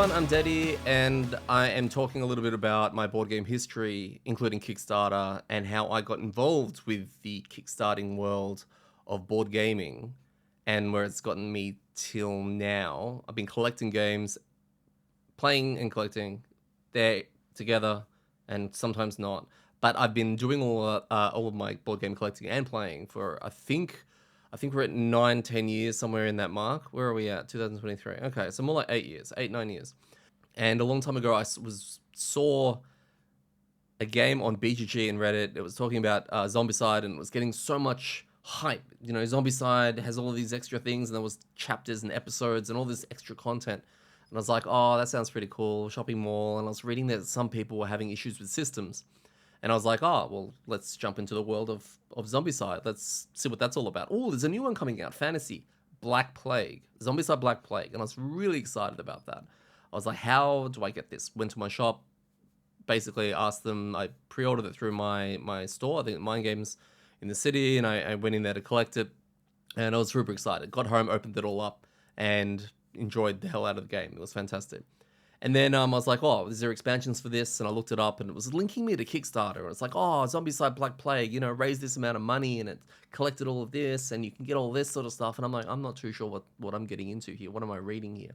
everyone, I'm Deddy, and I am talking a little bit about my board game history, including Kickstarter, and how I got involved with the kickstarting world of board gaming, and where it's gotten me till now. I've been collecting games, playing and collecting, they're together, and sometimes not. But I've been doing all of my board game collecting and playing for, I think we're at 9-10 years, somewhere in that mark. Where are we at? 2023. Okay, so more like 8 years, 8-9 years. And a long time ago, I saw a game on BGG and Reddit. It was talking about Zombicide, and it was getting so much hype. You know, Zombicide has all of these extra things, and there was chapters and episodes and all this extra content. And I was like, oh, that sounds pretty cool. Shopping mall. And I was reading that some people were having issues with systems. And I was like, oh, well, let's jump into the world of Zombicide. Let's see what that's all about. Oh, there's a new one coming out, Fantasy, Black Plague, Zombicide Black Plague. And I was really excited about that. I was like, how do I get this? Went to my shop, basically asked them, I pre-ordered it through my store, I think Mind Games in the city, and I went in there to collect it. And I was super excited. Got home, opened it all up, and enjoyed the hell out of the game. It was fantastic. And then I was like, oh, is there expansions for this? And I looked it up, and it was linking me to Kickstarter. And it's like, oh, Zombicide Black Plague, you know, raised this amount of money, and it collected all of this, and you can get all this sort of stuff. And I'm like, I'm not too sure what I'm getting into here. What am I reading here?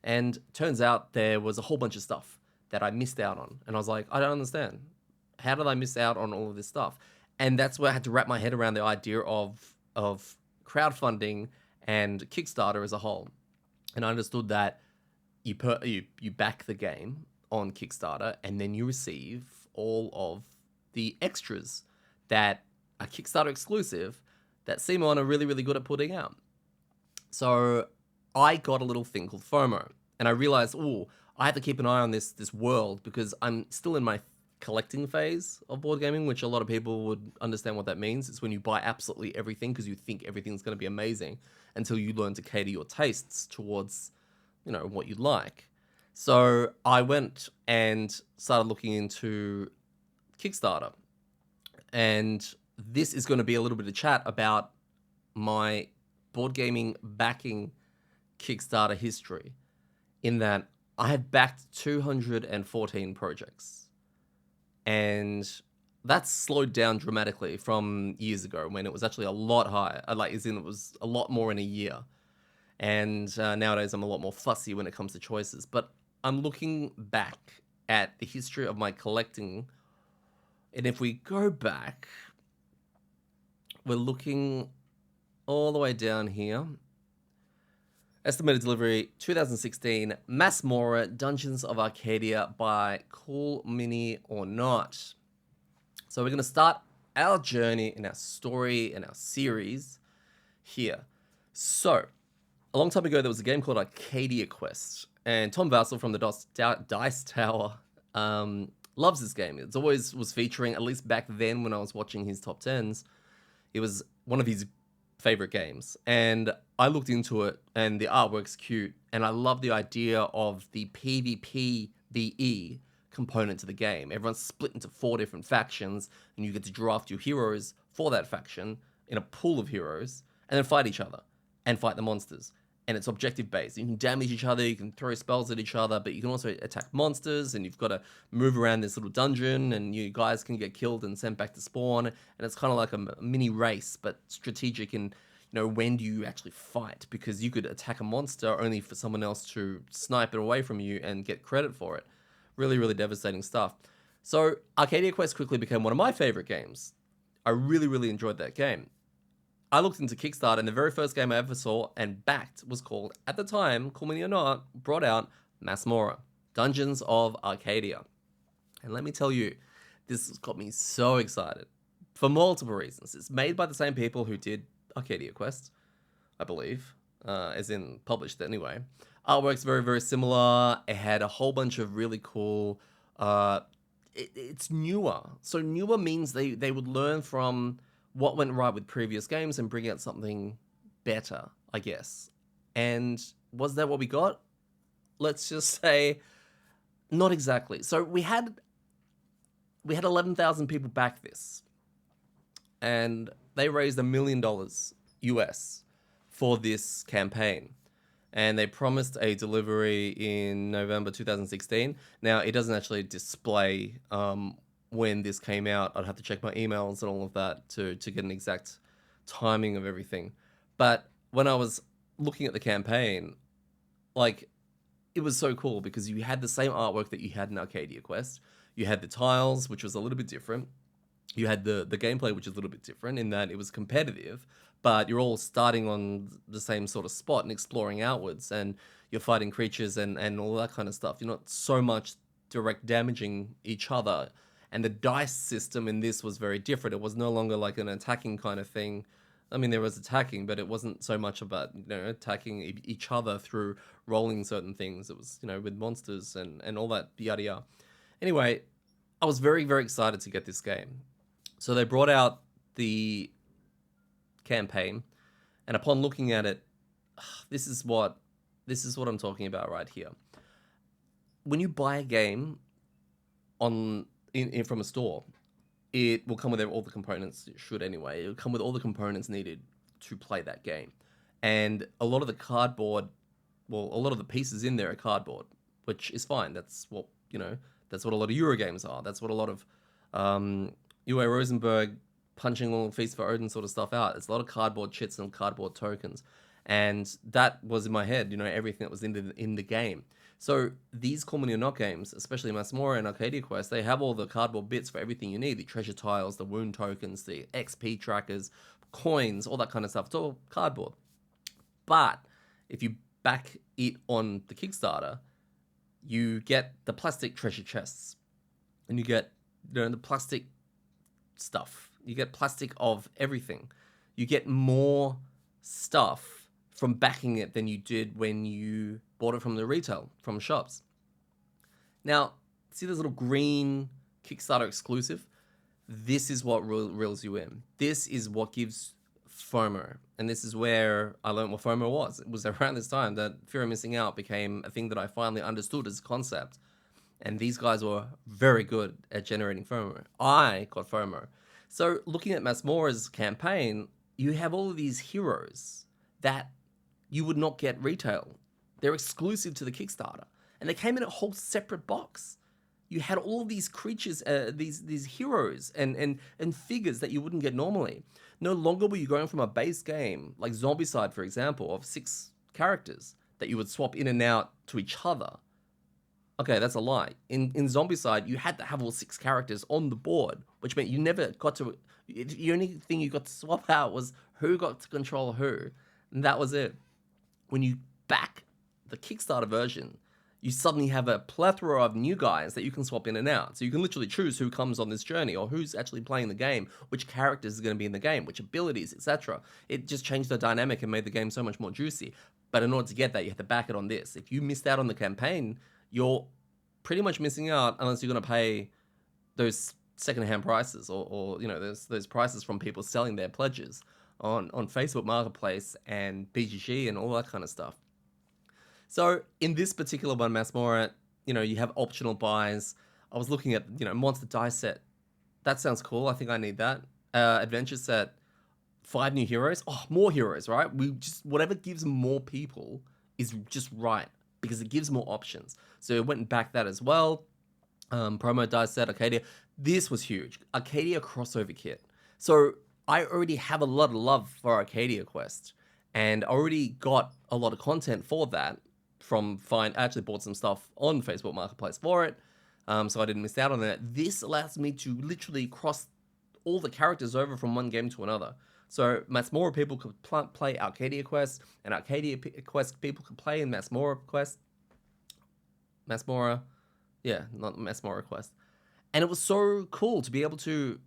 And turns out there was a whole bunch of stuff that I missed out on. And I was like, I don't understand. How did I miss out on all of this stuff? And that's where I had to wrap my head around the idea of crowdfunding and Kickstarter as a whole. And I understood that you back the game on Kickstarter, and then you receive all of the extras that are Kickstarter exclusive that CMON are really, really good at putting out. So I got a little thing called FOMO, and I realized, oh, I have to keep an eye on this world, because I'm still in my collecting phase of board gaming, which a lot of people would understand what that means. It's when you buy absolutely everything because you think everything's going to be amazing, until you learn to cater your tastes towards, you know, what you like. So I went and started looking into Kickstarter, and this is going to be a little bit of chat about my board gaming backing Kickstarter history, in that I have backed 214 projects, and that's slowed down dramatically from years ago when it was actually a lot higher. Like, as in, it was a lot more in a year. And nowadays I'm a lot more fussy when it comes to choices. But I'm looking back at the history of my collecting, and if we go back, we're looking all the way down here. Estimated delivery 2016, Masmorra, Dungeons of Arcadia by Cool Mini or Not. So we're going to start our journey and our story and our series here. So a long time ago, there was a game called Arcadia Quest, and Tom Vassell from the Dice Tower loves this game. It always was featuring, at least back then when I was watching his top 10s, it was one of his favorite games. And I looked into it, and the artwork's cute, and I love the idea of the PvPvE component to the game. Everyone's split into 4 different factions, and you get to draft your heroes for that faction in a pool of heroes, and then fight each other and fight the monsters. And it's objective based. You can damage each other, you can throw spells at each other, but you can also attack monsters, and you've got to move around this little dungeon, and you guys can get killed and sent back to spawn. And it's kind of like a mini race, but strategic in, you know, when do you actually fight? Because you could attack a monster only for someone else to snipe it away from you and get credit for it. Really, really devastating stuff. So Arcadia Quest quickly became one of my favorite games. I really, really enjoyed that game. I looked into Kickstarter, and the very first game I ever saw and backed was called, at the time, Cool Mini or Not, brought out Masmorra, Dungeons of Arcadia. And let me tell you, this got me so excited for multiple reasons. It's made by the same people who did Arcadia Quest, I believe, as in published anyway. Artwork's very, very similar. It had a whole bunch of really cool... it's newer. So newer means they would learn from what went right with previous games and bring out something better, I guess. And was that what we got? Let's just say, not exactly. So we had 11,000 people back this, and they raised $1 million US for this campaign. and they promised a delivery in November 2016. Now, it doesn't actually display when this came out. I'd have to check my emails and all of that to get an exact timing of everything. But when I was looking at the campaign, like, it was so cool because you had the same artwork that you had in Arcadia Quest. You had the tiles, which was a little bit different. You had the gameplay, which is a little bit different in that it was competitive, but you're all starting on the same sort of spot and exploring outwards, and you're fighting creatures and all that kind of stuff. You're not so much direct damaging each other. And the dice system in this was very different. It was no longer like an attacking kind of thing. I mean, there was attacking, but it wasn't so much about, attacking each other through rolling certain things. It was, with monsters and all that yada yada. Anyway, I was very, very excited to get this game. So they brought out the campaign, and upon looking at it, this is what I'm talking about right here. When you buy a game from a store, it will come with all the components. It should anyway. It will come with all the components needed to play that game, and a lot of the a lot of the pieces in there are cardboard, which is fine. That's what That's what a lot of Euro games are. That's what a lot of Uwe Rosenberg punching all Feast for Odin sort of stuff out. It's a lot of cardboard chits and cardboard tokens. And that was in my head, everything that was in the game. So these CMON or Not games, especially Masmorra and Arcadia Quest, they have all the cardboard bits for everything you need. The treasure tiles, the wound tokens, the XP trackers, coins, all that kind of stuff. It's all cardboard. But if you back it on the Kickstarter, you get the plastic treasure chests. And you get the plastic stuff. You get plastic of everything. You get more stuff from backing it than you did when you bought it from the retail, from shops. Now, see this little green Kickstarter exclusive? This is what reels you in. This is what gives FOMO. And this is where I learned what FOMO was. It was around this time that fear of missing out became a thing that I finally understood as a concept. And these guys were very good at generating FOMO. I got FOMO. So looking at Masmorra's campaign, you have all of these heroes that you would not get retail. They're exclusive to the Kickstarter. And they came in a whole separate box. You had all these creatures, these heroes and figures that you wouldn't get normally. No longer were you going from a base game, like Zombicide, for example, of 6 characters that you would swap in and out to each other. Okay, that's a lie. In Zombicide, you had to have all 6 characters on the board, which meant you never got to... The only thing you got to swap out was who got to control who, and that was it. When you back the Kickstarter version, you suddenly have a plethora of new guys that you can swap in and out. So you can literally choose who comes on this journey or who's actually playing the game, which characters are going to be in the game, which abilities, etc. It just changed the dynamic and made the game so much more juicy. But in order to get that, you have to back it on this. If you missed out on the campaign, you're pretty much missing out unless you're going to pay those secondhand prices or those prices from people selling their pledges on Facebook Marketplace and BGG and all that kind of stuff. So in this particular one, Masmorra, you have optional buys. I was looking at, monster dice set. That sounds cool. I think I need that. Adventure set, 5 new heroes. Oh, more heroes, right? Whatever gives more people is just right because it gives more options. So I went and backed that as well. Promo dice set, Arcadia. This was huge. Arcadia crossover kit. So I already have a lot of love for Arcadia Quest, and I already got a lot of content for that I actually bought some stuff on Facebook Marketplace for it, so I didn't miss out on that. This allows me to literally cross all the characters over from one game to another. So Masmorra people could play Arcadia Quest, and Arcadia Quest people could play in Masmorra Quest. Masmorra, yeah, not Masmorra Quest. And it was so cool to be able to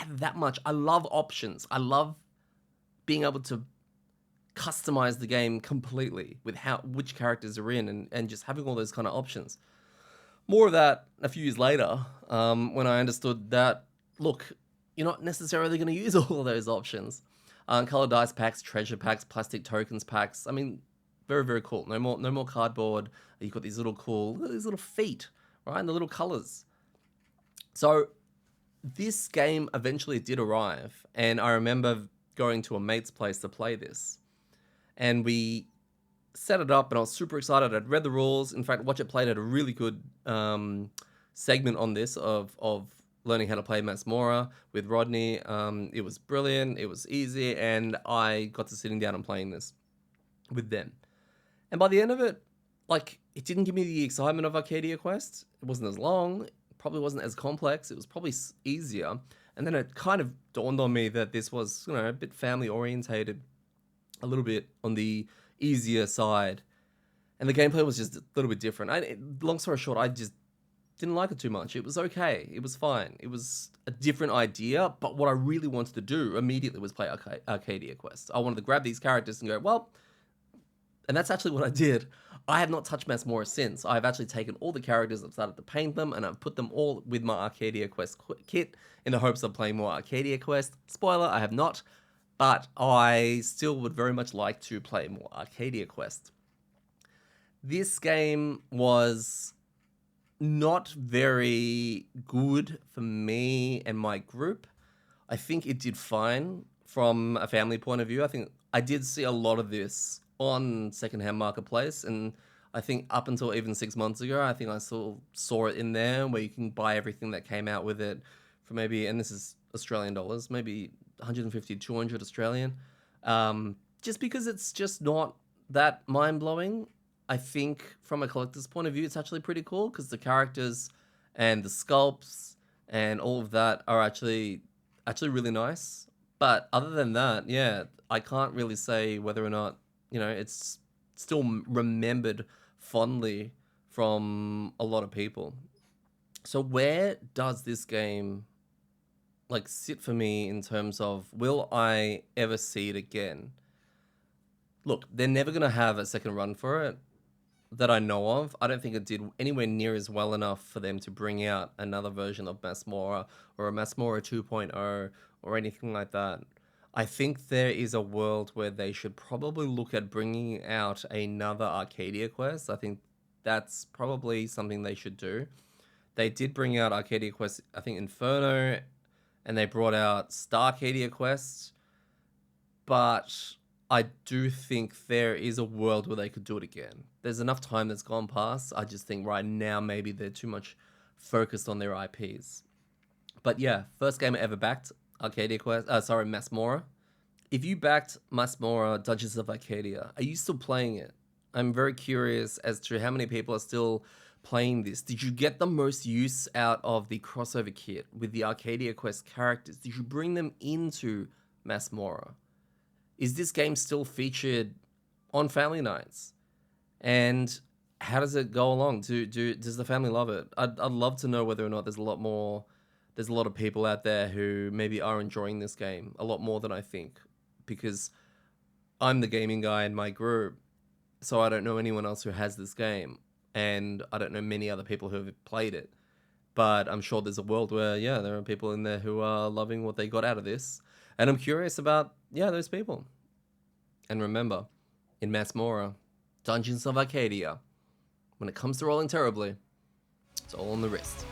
add that much. I love options. I love being able to customize the game completely with which characters are in and just having all those kind of options. More of that a few years later, when I understood that, look, you're not necessarily going to use all of those options. Color dice packs, treasure packs, plastic tokens packs. I mean, very, very cool. No more cardboard. You've got these little feet, right? And the little colors. So this game eventually did arrive, and I remember going to a mate's place to play this. And we set it up and I was super excited. I'd read the rules. In fact, Watch It Played had a really good segment on this of learning how to play Masmorra with Rodney. It was brilliant. It was easy. And I got to sitting down and playing this with them. And by the end of it, like, it didn't give me the excitement of Arcadia Quest. It wasn't as long. It probably wasn't as complex. It was probably easier. And then it kind of dawned on me that this was, you know, a bit family orientated, a little bit on the easier side. And the gameplay was just a little bit different. Long story short, I just didn't like it too much. It was okay. It was fine. It was a different idea. But what I really wanted to do immediately was play Arcadia Quest. I wanted to grab these characters and go, well, and that's actually what I did. I have not touched Masmorra since. I've actually taken all the characters, I've started to paint them, and I've put them all with my Arcadia Quest kit in the hopes of playing more Arcadia Quest. Spoiler, I have not, but I still would very much like to play more Arcadia Quest. This game was not very good for me and my group. I think it did fine from a family point of view. I think I did see a lot of this on secondhand marketplace, and I think up until even 6 months ago, I think I saw it in there where you can buy everything that came out with it for maybe, and this is Australian dollars, maybe 150, 200 Australian. Just because it's just not that mind-blowing. I think from a collector's point of view, it's actually pretty cool because the characters and the sculpts and all of that are actually really nice. But other than that, yeah, I can't really say whether or not, you know, it's still remembered fondly from a lot of people. So where does this game like sit for me in terms of will I ever see it again? Look, they're never going to have a second run for it that I know of. I don't think it did anywhere near as well enough for them to bring out another version of Masmorra or a Masmorra 2.0 or anything like that. I think there is a world where they should probably look at bringing out another Arcadia Quest. I think that's probably something they should do. They did bring out Arcadia Quest, I think Inferno, and they brought out Star Arcadia Quest, but I do think there is a world where they could do it again. There's enough time that's gone past. I just think right now maybe they're too much focused on their IPs. But yeah, first game I ever backed, Masmorra. If you backed Masmorra Dungeons of Arcadia, are you still playing it? I'm very curious as to how many people are still playing this. Did you get the most use out of the crossover kit with the Arcadia Quest characters? Did you bring them into Masmorra? Is this game still featured on family nights? And how does it go along? Does the family love it? I'd love to know whether or not there's a lot of people out there who maybe are enjoying this game a lot more than I think, because I'm the gaming guy in my group, so I don't know anyone else who has this game, and I don't know many other people who have played it. But I'm sure there's a world where, yeah, there are people in there who are loving what they got out of this. And I'm curious about, yeah, those people. And remember, in Masmorra, Dungeons of Arcadia, when it comes to rolling terribly, it's all on the wrist.